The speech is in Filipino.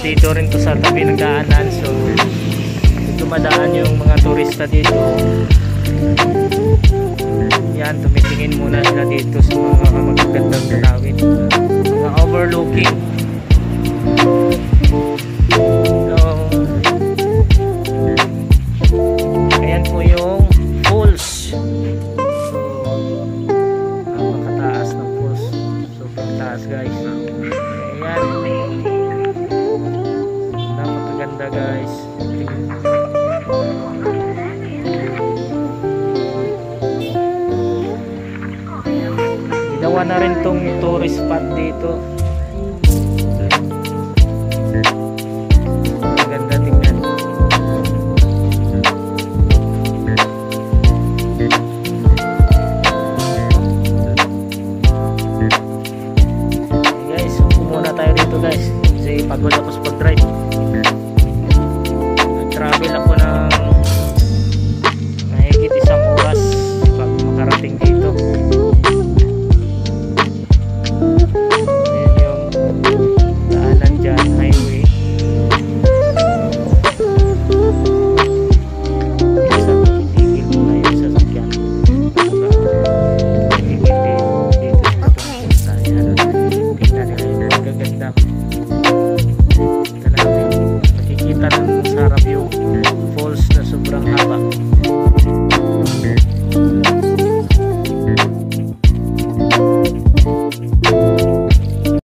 dito rin to sa tabi ng daanan. So dito madaan yung mga turista dito. Yan, tumitingin muna sila dito sa mga magagandang dalawin, mga overlooking. So ayan po yung falls. Napakataas ng falls, super taas guys. Ayan, napakaganda guys. Ginawa na rin tong tourist spot dito. Maganda tingnan. Okay guys, so muna tayo dito guys kasi pagod ako sa pag-drive. Nag-travel ako